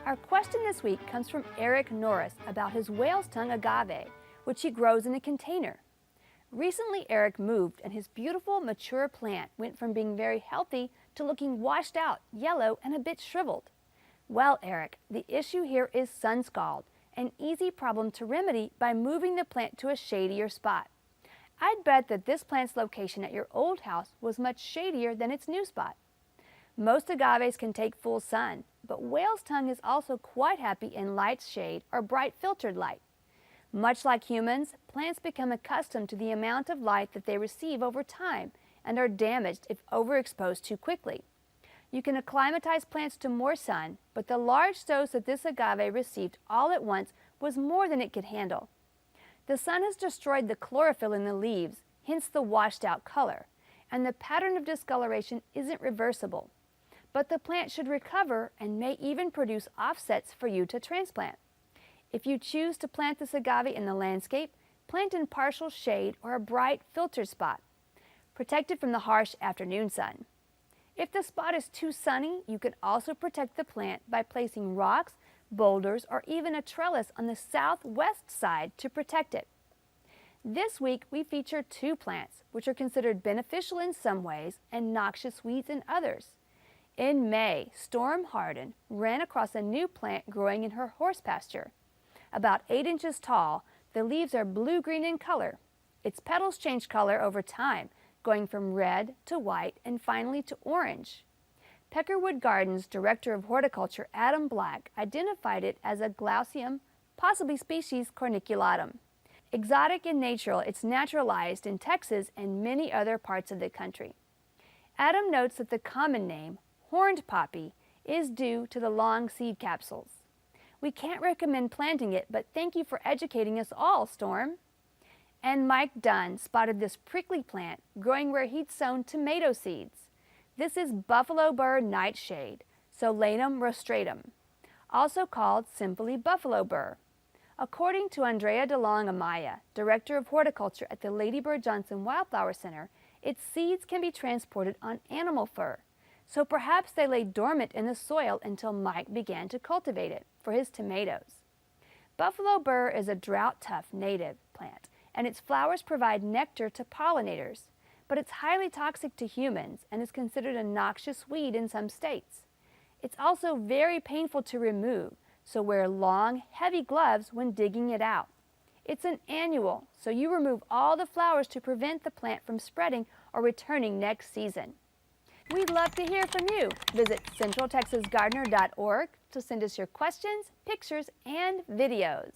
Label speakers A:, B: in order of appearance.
A: Our question this week comes from Eric Norris about his whale's tongue agave, which he grows in a container. Recently, Eric moved and his beautiful, mature plant went from being very healthy to looking washed out, yellow, and a bit shriveled. Well, Eric, the issue here is sun scald, an easy problem to remedy by moving the plant to a shadier spot. I'd bet that this plant's location at your old house was much shadier than its new spot. Most agaves can take full sun, but whale's tongue is also quite happy in light shade or bright filtered light. Much like humans, plants become accustomed to the amount of light that they receive over time and are damaged if overexposed too quickly. You can acclimatize plants to more sun, but the large dose that this agave received all at once was more than it could handle. The sun has destroyed the chlorophyll in the leaves, hence the washed out color, and the pattern of discoloration isn't reversible. But the plant should recover and may even produce offsets for you to transplant. If you choose to plant this agave in the landscape, plant in partial shade or a bright filtered spot, protected from the harsh afternoon sun. If the spot is too sunny, you can also protect the plant by placing rocks, boulders, or even a trellis on the southwest side to protect it. This week, we feature two plants, which are considered beneficial in some ways and noxious weeds in others. In May, Storm Harden ran across a new plant growing in her horse pasture. About 8 inches tall, the leaves are blue-green in color. Its petals change color over time, going from red to white and finally to orange. Peckerwood Gardens Director of Horticulture Adam Black identified it as a Glaucium, possibly species Corniculatum. Exotic and natural, it's naturalized in Texas and many other parts of the country. Adam notes that the common name, horned poppy, is due to the long seed capsules. We can't recommend planting it, but thank you for educating us all, Storm. And Mike Dunn spotted this prickly plant growing where he'd sown tomato seeds. This is buffalo burr nightshade, Solanum rostratum, also called simply buffalo burr. According to Andrea DeLong Amaya, Director of Horticulture at the Lady Bird Johnson Wildflower Center, its seeds can be transported on animal fur. So perhaps they lay dormant in the soil until Mike began to cultivate it for his tomatoes. Buffalo burr is a drought-tough native plant, and its flowers provide nectar to pollinators, but it's highly toxic to humans and is considered a noxious weed in some states. It's also very painful to remove, so wear long, heavy gloves when digging it out. It's an annual, so you remove all the flowers to prevent the plant from spreading or returning next season. We'd love to hear from you. Visit centraltexasgardener.org to send us your questions, pictures, and videos.